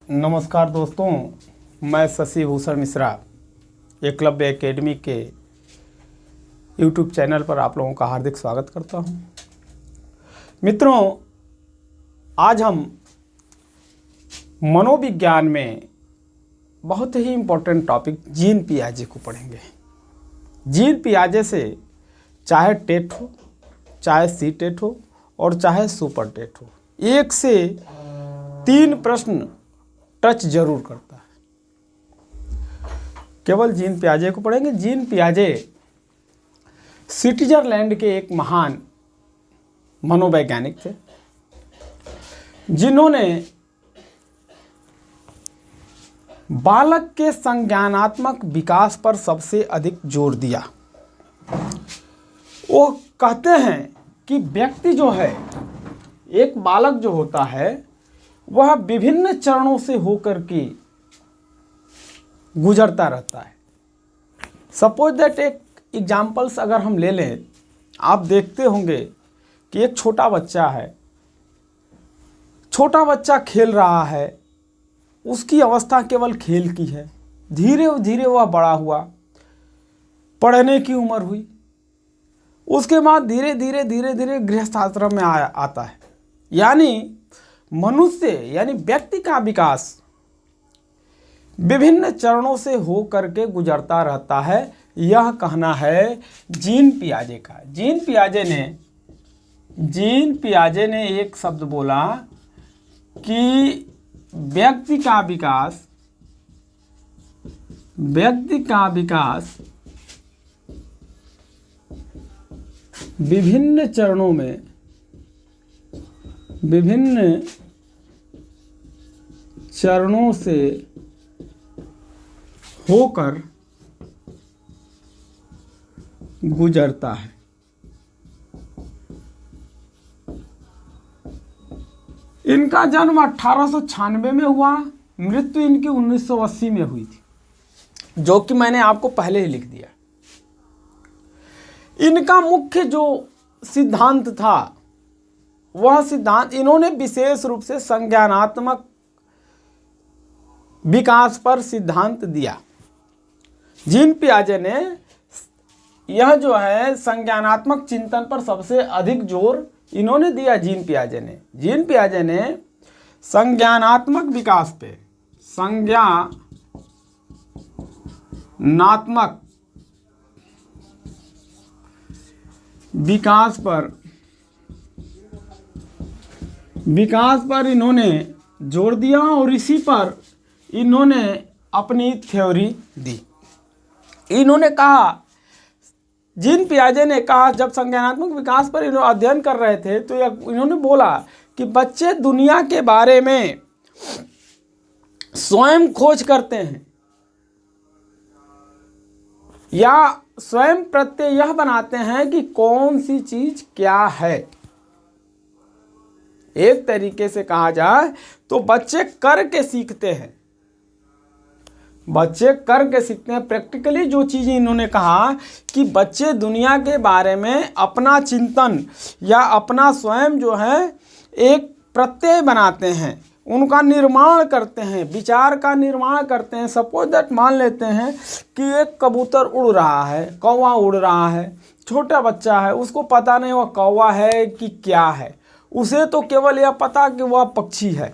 नमस्कार दोस्तों, मैं शशि भूषण मिश्रा एकलव्य एकेडमी के यूट्यूब चैनल पर आप लोगों का हार्दिक स्वागत करता हूं। मित्रों, आज हम मनोविज्ञान में बहुत ही इम्पोर्टेंट टॉपिक जीन पियाजे को पढ़ेंगे। जीन पियाजे से चाहे टेट हो, चाहे सी टेट हो और चाहे सुपर टेट हो, 1 से 3 प्रश्न टच जरूर करता है। केवल जीन पियाजे को पढ़ेंगे। जीन पियाजे स्विट्जरलैंड के एक महान मनोवैज्ञानिक थे, जिन्होंने बालक के संज्ञानात्मक विकास पर सबसे अधिक जोर दिया। वो कहते हैं कि व्यक्ति जो है, एक बालक जो होता है, वह विभिन्न चरणों से होकर के गुजरता रहता है। सपोज दैट एक एग्जाम्पल्स अगर हम ले लें, आप देखते होंगे कि एक छोटा बच्चा है, छोटा बच्चा खेल रहा है, उसकी अवस्था केवल खेल की है। धीरे धीरे वह बड़ा हुआ, पढ़ने की उम्र हुई, उसके बाद धीरे धीरे गृहस्थ आश्रम में आता है। यानी मनुष्य यानी व्यक्ति का विकास विभिन्न चरणों से हो करके गुजरता रहता है। यह कहना है जीन पियाजे का। जीन पियाजे ने एक शब्द बोला कि व्यक्ति का विकास विभिन्न चरणों में, विभिन्न चरणों से होकर गुजरता है। इनका जन्म 1896 में हुआ, मृत्यु इनकी 1980 में हुई थी, जो कि मैंने आपको पहले ही लिख दिया। इनका मुख्य जो सिद्धांत था, वह सिद्धांत इन्होंने विशेष रूप से संज्ञानात्मक विकास पर सिद्धांत दिया। जीन पियाजे ने यह जो है संज्ञानात्मक चिंतन पर सबसे अधिक जोर इन्होंने दिया। जीन पियाजे ने संज्ञानात्मक विकास पे, संज्ञानात्मक विकास पर इन्होंने जोर दिया और इसी पर इन्होंने अपनी थ्योरी दी। इन्होंने कहा, जीन पियाजे ने कहा, जब संज्ञानात्मक विकास पर इन्होंने अध्ययन कर रहे थे तो इन्होंने बोला कि बच्चे दुनिया के बारे में स्वयं खोज करते हैं या स्वयं प्रत्यय यह बनाते हैं कि कौन सी चीज क्या है। एक तरीके से कहा जाए तो बच्चे करके सीखते हैं। प्रैक्टिकली जो चीज़ें इन्होंने कहा कि बच्चे दुनिया के बारे में अपना चिंतन या अपना स्वयं जो है एक प्रत्यय बनाते हैं, उनका निर्माण करते हैं, विचार का निर्माण करते हैं। सपोज दैट मान लेते हैं कि एक कबूतर उड़ रहा है, कौवा उड़ रहा है, छोटा बच्चा है, उसको पता नहीं वह कौवा है कि क्या है, उसे तो केवल यह पता कि वह पक्षी है।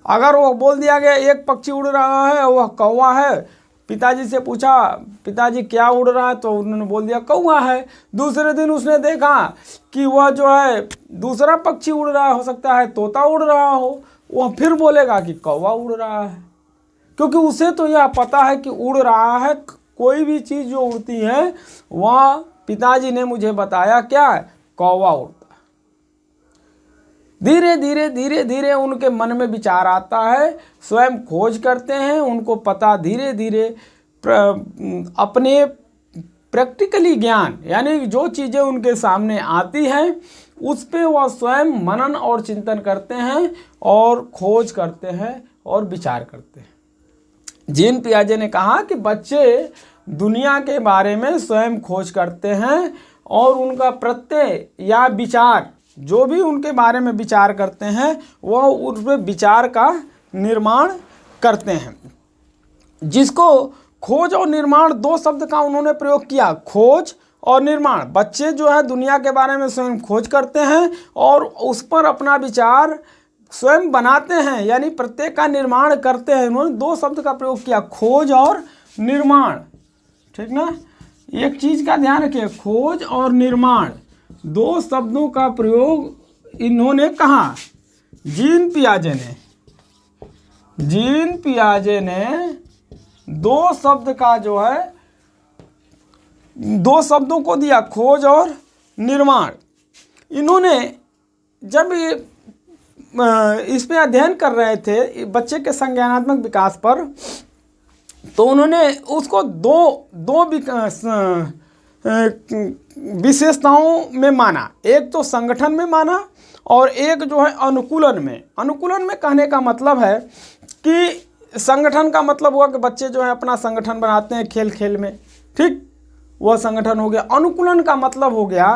अगर वह बोल दिया गया एक पक्षी उड़ रहा है, वह कौवा है, पिताजी से पूछा, पिताजी क्या उड़ रहा है, तो उन्होंने बोल दिया कौवा है। दूसरे दिन उसने देखा कि वह जो है दूसरा पक्षी उड़ रहा है, हो सकता है तोता उड़ रहा हो, वह फिर बोलेगा कि कौवा उड़ रहा है, क्योंकि उसे तो यह पता है कि उड़ रहा है। कोई भी चीज़ जो उड़ती है वह पिताजी ने मुझे बताया क्या है, कौवा उड़ता है। धीरे धीरे उनके मन में विचार आता है, स्वयं खोज करते हैं, उनको पता धीरे धीरे अपने प्रैक्टिकली ज्ञान यानी जो चीज़ें उनके सामने आती हैं उस पे वह स्वयं मनन और चिंतन करते हैं और खोज करते हैं और विचार करते हैं। जीन पियाजे ने कहा कि बच्चे दुनिया के बारे में स्वयं खोज करते हैं और उनका प्रत्यय या विचार जो भी उनके बारे में विचार करते हैं वह उस विचार का निर्माण करते हैं। जिसको खोज और निर्माण, दो शब्द का उन्होंने प्रयोग किया, खोज और निर्माण। बच्चे जो है दुनिया के बारे में स्वयं खोज करते हैं और उस पर अपना विचार स्वयं बनाते हैं, यानी प्रत्येक का निर्माण करते हैं। उन्होंने दो शब्द का प्रयोग किया, खोज और निर्माण, ठीक ना। एक चीज़ का ध्यान रखिए, खोज और निर्माण, दो शब्दों का प्रयोग इन्होंने कहा। जीन पियाजे ने दो शब्द का जो है, दो शब्दों को दिया, खोज और निर्माण। इन्होंने जब इस पे अध्ययन कर रहे थे बच्चे के संज्ञानात्मक विकास पर, तो उन्होंने उसको दो विशेषताओं में माना। एक तो संगठन में माना और एक जो है अनुकूलन में। अनुकूलन में कहने का मतलब है कि संगठन का मतलब हुआ कि बच्चे जो है अपना संगठन बनाते हैं खेल खेल में, ठीक, वह संगठन हो गया। अनुकूलन का मतलब हो गया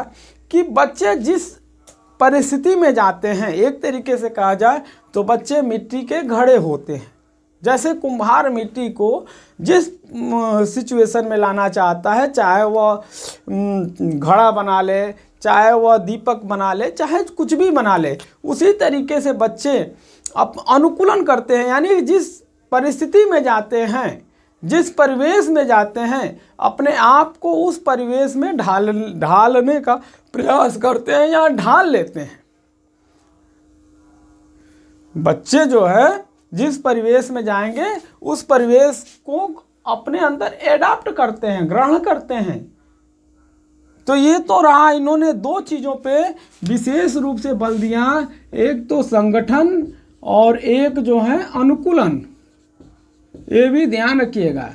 कि बच्चे जिस परिस्थिति में जाते हैं, एक तरीके से कहा जाए तो बच्चे मिट्टी के घड़े होते हैं। जैसे कुम्हार मिट्टी को जिस सिचुएशन में लाना चाहता है, चाहे वह घड़ा बना ले, चाहे वह दीपक बना ले, चाहे कुछ भी बना ले, उसी तरीके से बच्चे अनुकूलन करते हैं। यानी जिस परिस्थिति में जाते हैं, जिस परिवेश में जाते हैं, अपने आप को उस परिवेश में ढालने का प्रयास करते हैं या ढाल लेते हैं। बच्चे जो है जिस परिवेश में जाएंगे उस परिवेश को अपने अंदर एडाप्ट करते हैं, ग्रहण करते हैं। तो ये तो रहा, इन्होंने दो चीज़ों पे विशेष रूप से बल दिया, एक तो संगठन और एक जो है अनुकूलन। ये भी ध्यान रखिएगा।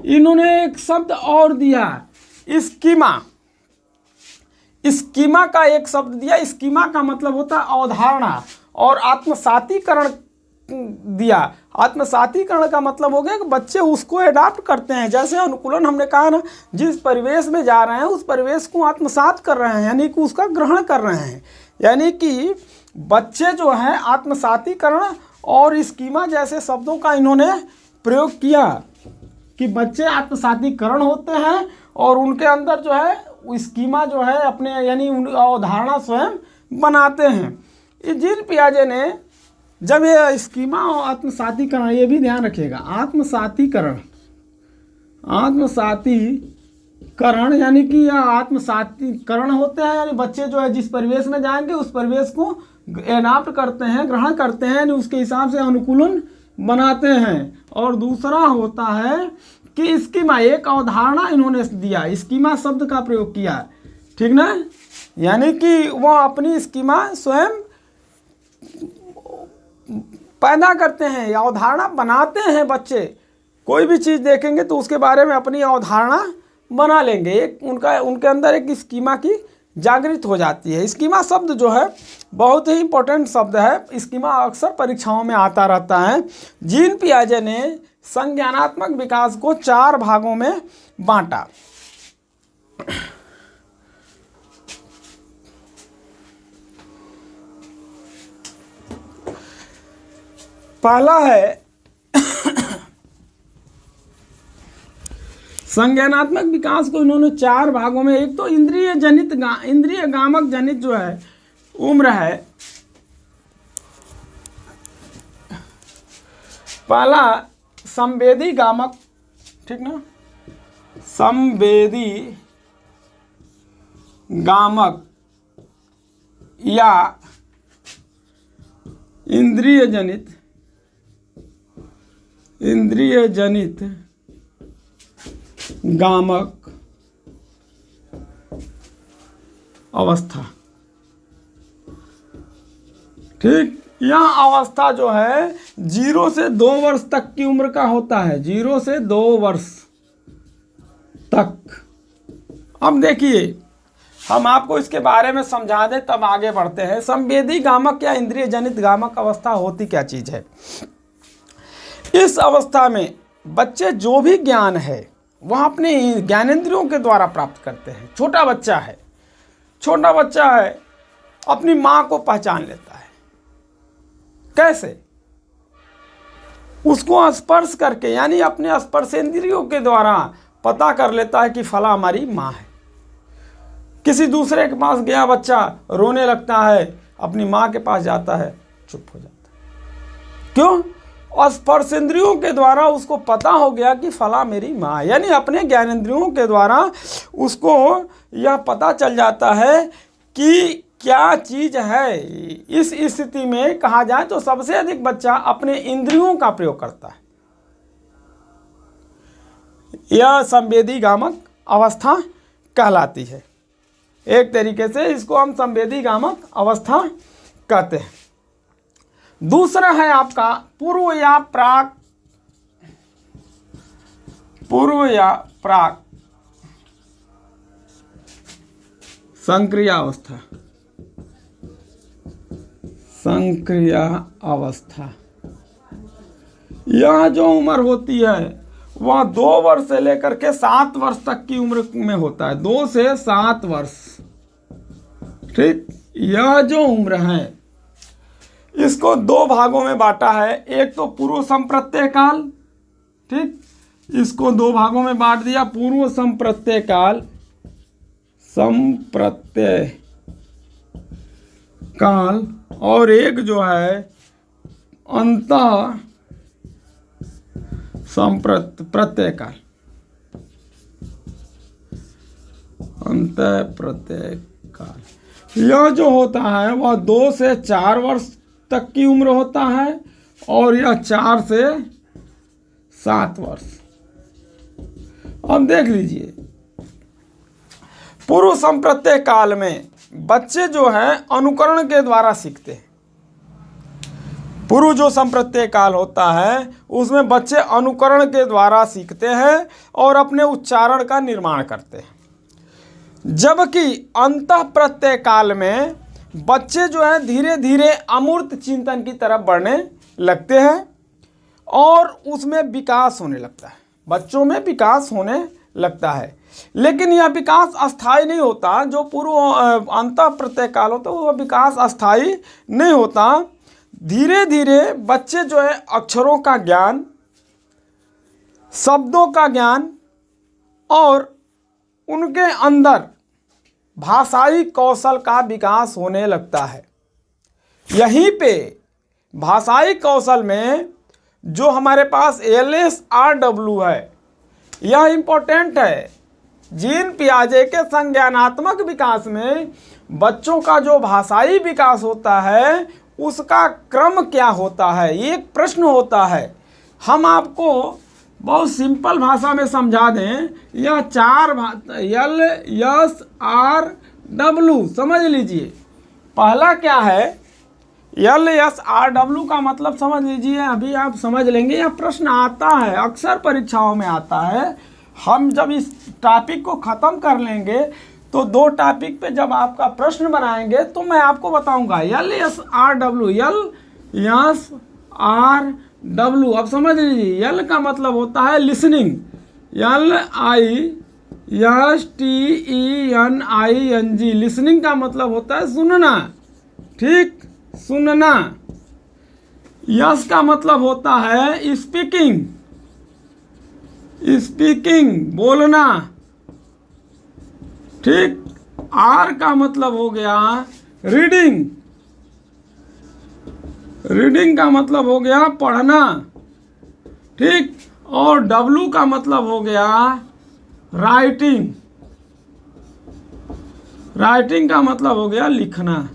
इन्होंने एक शब्द और दिया, स्कीमा। स्कीमा का एक शब्द दिया। स्कीमा का मतलब होता है अवधारणा, और आत्मसातीकरण दिया। आत्मसातीकरण का मतलब हो गया कि बच्चे उसको एडाप्ट करते हैं। जैसे अनुकूलन हमने कहा ना, जिस परिवेश में जा रहे हैं उस परिवेश को आत्मसात कर रहे हैं, यानी कि उसका ग्रहण कर रहे हैं। यानी कि बच्चे जो हैं आत्मसातीकरण और स्कीमा जैसे शब्दों का इन्होंने प्रयोग किया कि बच्चे आत्मसातीकरण होते हैं और उनके अंदर जो है स्कीमा जो है अपने, यानी अवधारणा स्वयं बनाते हैं। जीन पियाजे ने जब ये स्कीमा और आत्मसातीकरण, ये भी ध्यान रखिएगा, आत्मसातीकरण यानी कि यह आत्मसातीकरण होते हैं, यानी बच्चे जो है जिस परिवेश में जाएंगे उस परिवेश को एडाप्ट करते हैं, ग्रहण करते हैं, उसके हिसाब से अनुकूलन बनाते हैं। और दूसरा होता है कि स्कीमा, एक अवधारणा इन्होंने दिया, स्कीमा शब्द का प्रयोग किया, ठीक ना। यानी कि वह अपनी स्कीमा स्वयं पैदा करते हैं, अवधारणा बनाते हैं। बच्चे कोई भी चीज़ देखेंगे तो उसके बारे में अपनी अवधारणा बना लेंगे। एक उनके अंदर एक स्कीमा की जागृत हो जाती है। स्कीमा शब्द जो है बहुत ही इंपॉर्टेंट शब्द है। स्कीमा अक्सर परीक्षाओं में आता रहता है। जीन पियाजे ने संज्ञानात्मक विकास को 4 भागों में बांटा। पहला है संज्ञानात्मक विकास को इन्होंने 4 भागों में, एक तो इंद्रिय गामक जनित जो है उम्र है। पहला संवेदी गामक, ठीक ना, संवेदी गामक या इंद्रिय जनित गामक अवस्था, ठीक। यह अवस्था जो है 0 से 2 वर्ष तक की उम्र का होता है, 0 से 2 वर्ष तक। अब देखिए, हम आपको इसके बारे में समझा दें तब आगे बढ़ते हैं। संवेदी गामक या इंद्रिय जनित गामक अवस्था होती क्या चीज़ है? इस अवस्था में बच्चे जो भी ज्ञान है वह अपने ज्ञानेंद्रियों के द्वारा प्राप्त करते हैं। छोटा बच्चा है अपनी माँ को पहचान लेता है। कैसे? उसको स्पर्श करके यानी अपने स्पर्शेंद्रियों के द्वारा पता कर लेता है कि फला हमारी माँ है। किसी दूसरे के पास गया बच्चा, रोने लगता है, अपनी माँ के पास जाता है, चुप हो जाता है। क्यों? स्पर्शेंद्रियों के द्वारा उसको पता हो गया कि फला मेरी माँ है। यानी अपने ज्ञानेंद्रियों के द्वारा उसको यह पता चल जाता है कि क्या चीज़ है। इस स्थिति में कहा जाए तो सबसे अधिक बच्चा अपने इंद्रियों का प्रयोग करता है। यह संवेदीगामक अवस्था कहलाती है। एक तरीके से इसको हम संवेदीगामक अवस्था कहते हैं। दूसरा है आपका पूर्व या प्राक संक्रिया अवस्था। संक्रिया अवस्था, यह जो उम्र होती है वह 2 वर्ष से लेकर के 7 वर्ष तक की उम्र में होता है। 2 से 7 वर्ष, ठीक। यह जो उम्र है इसको 2 भागों में बांटा है। एक तो पूर्व संप्रत्यय काल, ठीक, इसको 2 भागों में बांट दिया, पूर्व संप्रत्यय काल, संप्रत्यय काल, और एक जो है अंतः प्रत्यय काल, अंतः प्रत्यय काल। यह जो होता है वह 2 से 4 वर्ष तक की उम्र होता है और यह 4 से 7 वर्ष। अब देख लीजिए, पूर्व संप्रत्यय काल में बच्चे जो हैं अनुकरण के द्वारा सीखते हैं। पूर्व जो संप्रत्यय काल होता है उसमें बच्चे अनुकरण के द्वारा सीखते हैं और अपने उच्चारण का निर्माण करते हैं। जबकि अंतः प्रत्यय काल में बच्चे जो है धीरे धीरे अमूर्त चिंतन की तरफ बढ़ने लगते हैं और उसमें विकास होने लगता है, बच्चों में विकास होने लगता है। लेकिन यह विकास अस्थायी नहीं होता। जो पूर्व अंतः प्रत्यय काल होता है वह विकास अस्थायी नहीं होता। धीरे धीरे बच्चे जो है अक्षरों का ज्ञान, शब्दों का ज्ञान और उनके अंदर भाषाई कौशल का विकास होने लगता है। यहीं पे भाषाई कौशल में जो हमारे पास LSRW है यह इम्पोर्टेंट है। जीन पियाजे के संज्ञानात्मक विकास में बच्चों का जो भाषाई विकास होता है उसका क्रम क्या होता है, ये एक प्रश्न होता है। हम आपको बहुत सिंपल भाषा में समझा दें। यह 4 LSRW समझ लीजिए। पहला क्या है, LSRW का मतलब समझ लीजिए, अभी आप समझ लेंगे। यह प्रश्न आता है, अक्सर परीक्षाओं में आता है। हम जब इस टॉपिक को ख़त्म कर लेंगे तो 2 टॉपिक पे जब आपका प्रश्न बनाएंगे तो मैं आपको बताऊंगा। LSRW, अब समझ लीजिए। यल का मतलब होता है लिसनिंग, LISTENING। लिसनिंग का मतलब होता है सुनना, ठीक, सुनना। यस का मतलब होता है स्पीकिंग, बोलना, ठीक। आर का मतलब हो गया रीडिंग, का मतलब हो गया पढ़ना, ठीक। और डब्लू का मतलब हो गया राइटिंग, का मतलब हो गया लिखना।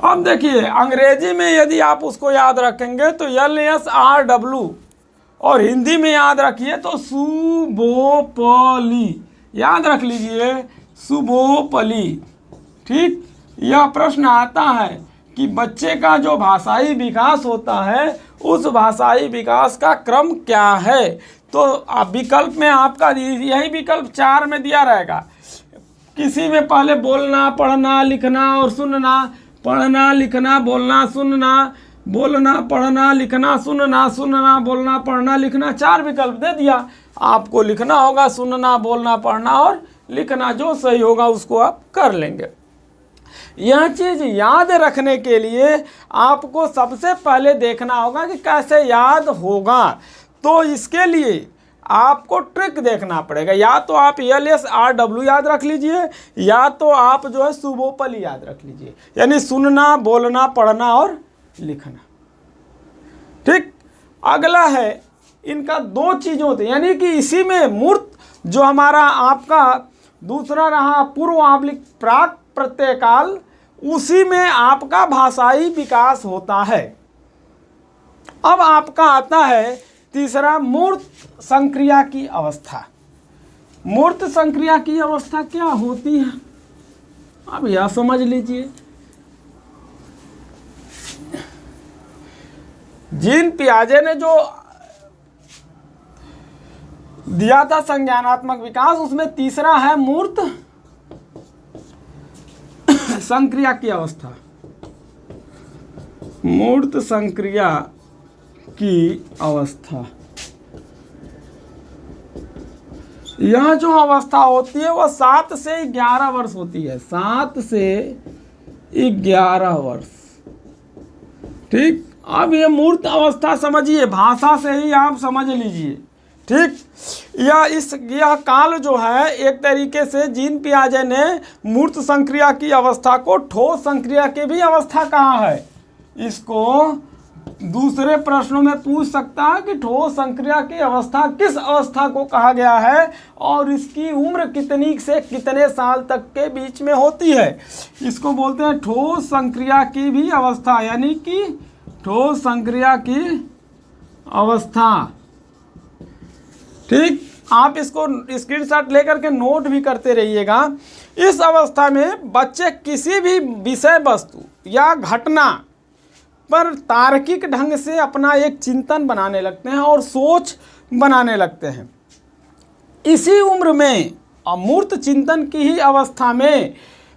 अब देखिए अंग्रेजी में यदि आप उसको याद रखेंगे तो LSRW, और हिंदी में याद रखिए तो सुबोपली, याद रख लीजिए, सुबोपली, ठीक। यह प्रश्न आता है कि बच्चे का जो भाषाई विकास होता है उस भाषाई विकास का क्रम क्या है। तो विकल्प में आपका यही विकल्प 4 में दिया रहेगा। किसी में पहले बोलना, पढ़ना, लिखना और सुनना, पढ़ना, लिखना, बोलना, सुनना, बोलना, पढ़ना, लिखना, सुनना, सुनना, बोलना, पढ़ना, लिखना, 4 विकल्प दे दिया। आपको लिखना होगा, सुनना, बोलना, पढ़ना और लिखना। जो सही होगा उसको आप कर लेंगे। यह चीज़ याद रखने के लिए आपको सबसे पहले देखना होगा कि कैसे याद होगा। तो इसके लिए आपको ट्रिक देखना पड़ेगा। या तो आप ELSRW याद रख लीजिए, या तो आप जो है सुबोपली याद रख लीजिए, यानी सुनना, बोलना, पढ़ना और लिखना। ठीक। अगला है इनका 2 चीज़ होती है, यानी कि इसी में मूर्त जो हमारा आपका दूसरा रहा पूर्व प्राक प्रत्यय काल, उसी में आपका भाषाई विकास होता है। अब आपका आता है तीसरा मूर्त संक्रिया की अवस्था। मूर्त संक्रिया की अवस्था क्या होती है, अब यह समझ लीजिए। जीन पियाजे ने जो दिया था संज्ञानात्मक विकास, उसमें तीसरा है मूर्त संक्रिया की अवस्था। मूर्त संक्रिया की अवस्था, यह जो अवस्था होती है वह 7 से 11 वर्ष होती है। 7 से 11 वर्ष। ठीक। अब ये मूर्त अवस्था समझिए, भाषा से ही आप समझ लीजिए। ठीक। यह काल जो है एक तरीके से जीन पियाजे ने मूर्त संक्रिया की अवस्था को ठोस संक्रिया की भी अवस्था कहा है। इसको दूसरे प्रश्नों में पूछ सकता है कि ठोस संक्रिया की अवस्था किस अवस्था को कहा गया है और इसकी उम्र कितनी से कितने साल तक के बीच में होती है। इसको बोलते हैं ठोस संक्रिया की भी अवस्था, यानी कि ठोस संक्रिया की अवस्था। ठीक। आप इसको स्क्रीनशॉट लेकर के नोट भी करते रहिएगा। इस अवस्था में बच्चे किसी भी विषय वस्तु या घटना पर तार्किक ढंग से अपना एक चिंतन बनाने लगते हैं और सोच बनाने लगते हैं। इसी उम्र में अमूर्त चिंतन की ही अवस्था में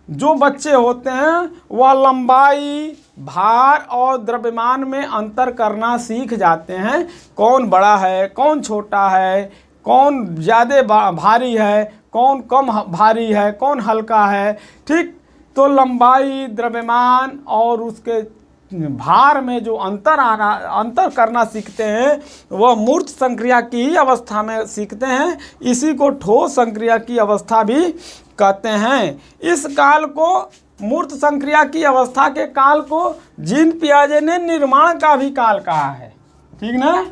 जो बच्चे होते हैं वह लंबाई, भार और द्रव्यमान में अंतर करना सीख जाते हैं। कौन बड़ा है, कौन छोटा है, कौन ज़्यादा भारी है, कौन कम भारी है, कौन हल्का है। ठीक। तो लंबाई, द्रव्यमान और उसके भार में जो अंतर करना सीखते हैं वह मूर्त संक्रिया की ही अवस्था में सीखते हैं। इसी को ठोस संक्रिया की अवस्था भी कहते हैं। इस काल को, मूर्त संक्रिया की अवस्था के काल को जीन पियाजे ने निर्माण का भी काल कहा है। ठीक ना।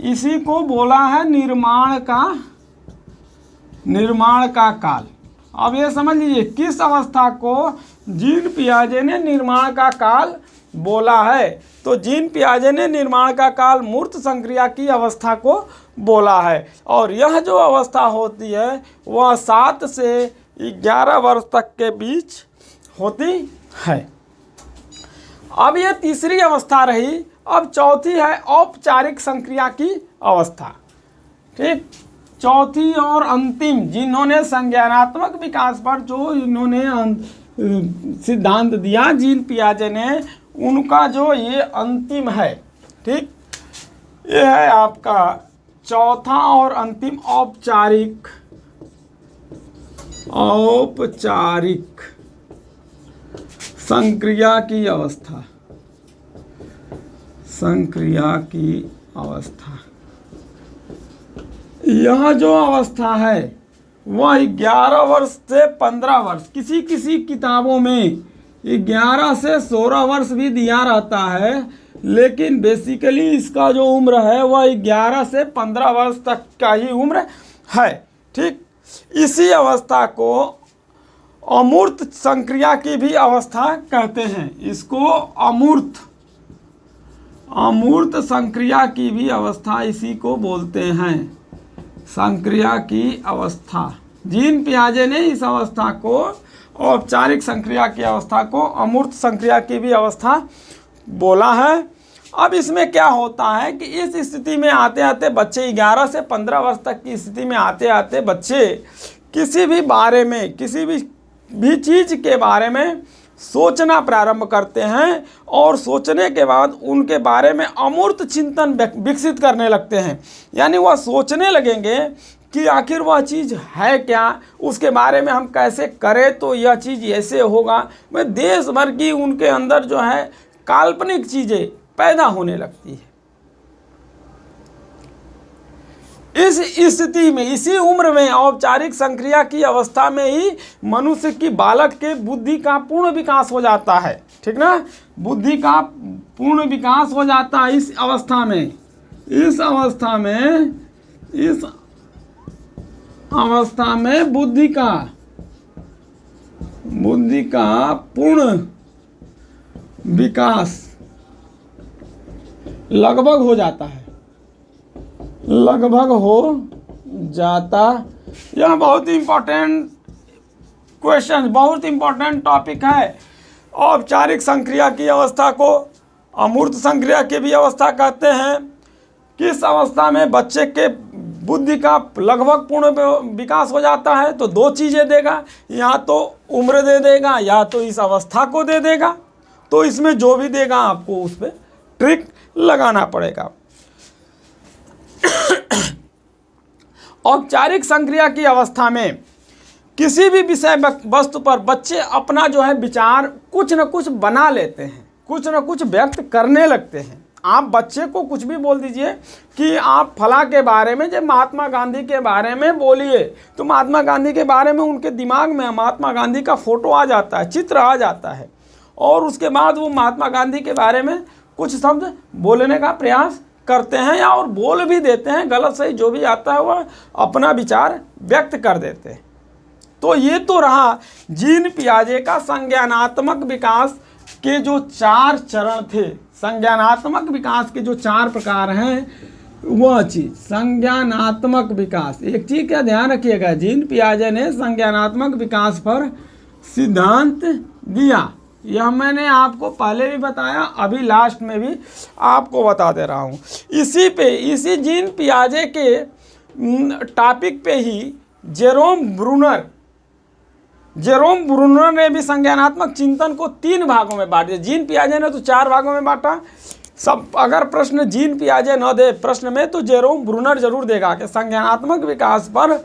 इसी को बोला है निर्माण का काल। अब ये समझ लीजिए किस अवस्था को जीन पियाजे ने निर्माण का काल बोला है। तो जीन पियाजे ने निर्माण का काल मूर्त संक्रिया की अवस्था को बोला है। और यह जो अवस्था होती है वह 7 से 11 वर्ष तक के बीच होती है। अब यह तीसरी अवस्था रही। अब चौथी है औपचारिक संक्रिया की अवस्था। ठीक। चौथी और अंतिम, जिन्होंने संज्ञानात्मक विकास पर जो इन्होंने सिद्धांत दिया जीन पियाजे ने, उनका जो ये अंतिम है। ठीक। ये है आपका चौथा और अंतिम औपचारिक संक्रिया की अवस्था। संक्रिया की अवस्था, यह जो अवस्था है वह 11 वर्ष से 15 वर्ष, किसी किसी किताबों में 11 से 16 वर्ष भी दिया रहता है, लेकिन बेसिकली इसका जो उम्र है वह 11 से 15 वर्ष तक का ही उम्र है। ठीक। इसी अवस्था को अमूर्त संक्रिया की भी अवस्था कहते हैं। इसको अमूर्त संक्रिया की भी अवस्था इसी को बोलते हैं, संक्रिया की अवस्था। जीन पियाजे ने इस अवस्था को, औपचारिक संक्रिया की अवस्था को अमूर्त संक्रिया की भी अवस्था बोला है। अब इसमें क्या होता है कि इस स्थिति में आते आते बच्चे 11 से 15 वर्ष तक की स्थिति में आते आते बच्चे किसी भी बारे में, किसी भी चीज़ के बारे में सोचना प्रारंभ करते हैं और सोचने के बाद उनके बारे में अमूर्त चिंतन विकसित करने लगते हैं। यानी वह सोचने लगेंगे कि आखिर वह चीज़ है क्या, उसके बारे में हम कैसे करें तो यह चीज़ ऐसे होगा। मैं देश भर की उनके अंदर जो है काल्पनिक चीज़ें पैदा होने लगती है। इस स्थिति में, इसी उम्र में, औपचारिक संक्रिया की अवस्था में ही मनुष्य की बालक के बुद्धि का पूर्ण विकास हो जाता है। ठीक ना, बुद्धि का पूर्ण विकास हो जाता है इस अवस्था में। इस अवस्था में बुद्धि का पूर्ण विकास लगभग हो जाता है, लगभग हो जाता। यह बहुत इंपॉर्टेंट क्वेश्चन, बहुत इंपॉर्टेंट टॉपिक है। औपचारिक संक्रिया की अवस्था को अमूर्त संक्रिया की भी अवस्था कहते हैं। किस अवस्था में बच्चे के बुद्धि का लगभग पूर्ण विकास हो जाता है, तो दो चीज़ें देगा, या तो उम्र दे देगा या तो इस अवस्था को दे देगा। तो इसमें जो भी देगा आपको उस पर ट्रिक लगाना पड़ेगा। औपचारिक संक्रिया की अवस्था में किसी भी विषय वस्तु पर बच्चे अपना जो है विचार कुछ न कुछ बना लेते हैं, कुछ न कुछ व्यक्त करने लगते हैं। आप बच्चे को कुछ भी बोल दीजिए कि आप फला के बारे में, जब महात्मा गांधी के बारे में बोलिए, तो महात्मा गांधी के बारे में उनके दिमाग में महात्मा गांधी का फोटो आ जाता है, चित्र आ जाता है, और उसके बाद वो महात्मा गांधी के बारे में कुछ शब्द बोलने का प्रयास करते हैं, या और बोल भी देते हैं। गलत सही जो भी आता है वह अपना विचार व्यक्त कर देते हैं। तो ये तो रहा जीन पियाजे का संज्ञानात्मक विकास के जो 4 चरण थे। संज्ञानात्मक विकास के जो 4 प्रकार हैं, वह चीज़ संज्ञानात्मक विकास। एक चीज़ का ध्यान रखिएगा, जीन पियाजे ने संज्ञानात्मक विकास पर सिद्धांत दिया। यह मैंने आपको पहले भी बताया, अभी लास्ट में भी आपको बता दे रहा हूँ। इसी जीन पियाजे के टॉपिक पे ही जेरोम ब्रूनर ने भी संज्ञानात्मक चिंतन को 3 भागों में बांट दिया। जीन पियाजे ने तो 4 भागों में बांटा। सब अगर प्रश्न जीन पियाजे न दे प्रश्न में, तो जेरोम ब्रूनर जरूर देगा कि संज्ञानात्मक विकास पर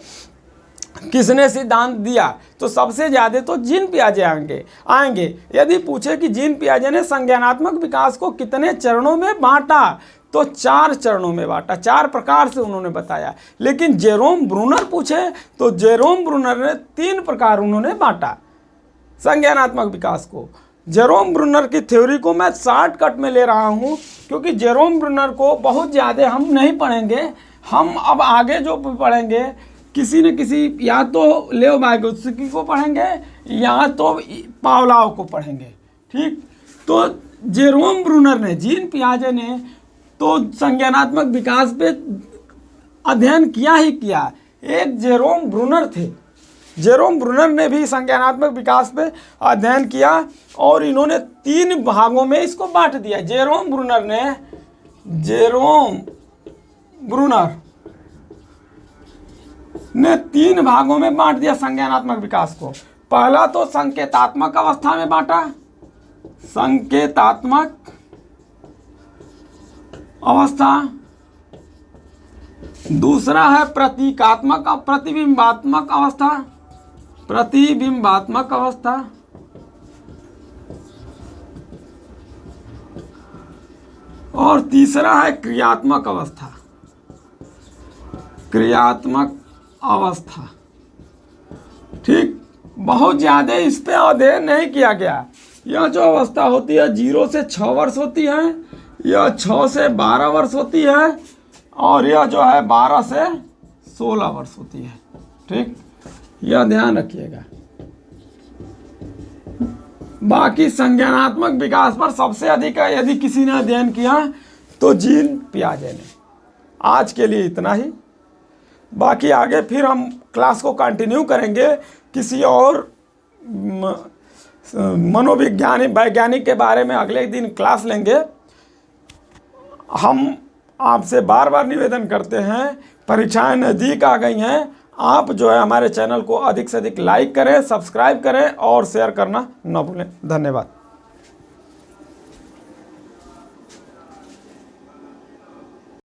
किसने सिद्धांत दिया, तो सबसे ज़्यादा तो जीन पियाजे आएंगे। यदि पूछे कि जीन पियाजे ने संज्ञानात्मक विकास को कितने चरणों में बांटा, तो 4 चरणों में बांटा, 4 प्रकार से उन्होंने बताया। लेकिन जेरोम ब्रूनर पूछे तो जेरोम ब्रूनर ने 3 प्रकार उन्होंने बांटा संज्ञानात्मक विकास को। जेरोम ब्रूनर की थ्योरी को मैं शॉर्टकट में ले रहा हूँ, क्योंकि जेरोम ब्रूनर को बहुत ज़्यादा हम नहीं पढ़ेंगे। हम अब आगे जो पढ़ेंगे, किसी न किसी, या तो लेओ वाइगोत्स्की को पढ़ेंगे या तो पावलोव को पढ़ेंगे। ठीक, तो जेरोम ब्रूनर ने, जीन पियाजे ने तो संज्ञानात्मक विकास पे अध्ययन किया ही किया। एक जेरोम ब्रूनर थे, जेरोम ब्रूनर ने भी संज्ञानात्मक विकास पे अध्ययन किया, और इन्होंने 3 भागों में इसको बांट दिया। जेरोम ब्रूनर ने 3 भागों में बांट दिया संज्ञानात्मक विकास को। पहला तो संकेतात्मक अवस्था में बांटा, संकेतात्मक अवस्था। दूसरा है प्रतिबिंबात्मक अवस्था। और तीसरा है क्रियात्मक अवस्था। ठीक, बहुत ज़्यादा इस पे अध्ययन नहीं किया गया। यह जो अवस्था होती है 0 से 6 वर्ष होती है, यह 6 से 12 वर्ष होती है, और यह जो है 12 से 16 वर्ष होती है। ठीक, यह ध्यान रखिएगा। बाकी संज्ञानात्मक विकास पर सबसे अधिक यदि किसी ने अध्ययन किया तो जीन पियाजे ने। आज के लिए इतना ही, बाकी आगे फिर हम क्लास को कंटिन्यू करेंगे। किसी और वैज्ञानिक के बारे में अगले दिन क्लास लेंगे। हम आपसे बार बार निवेदन करते हैं, परीक्षाएं नज़दीक आ गई हैं, आप जो है हमारे चैनल को अधिक से अधिक लाइक करें, सब्सक्राइब करें और शेयर करना न भूलें। धन्यवाद।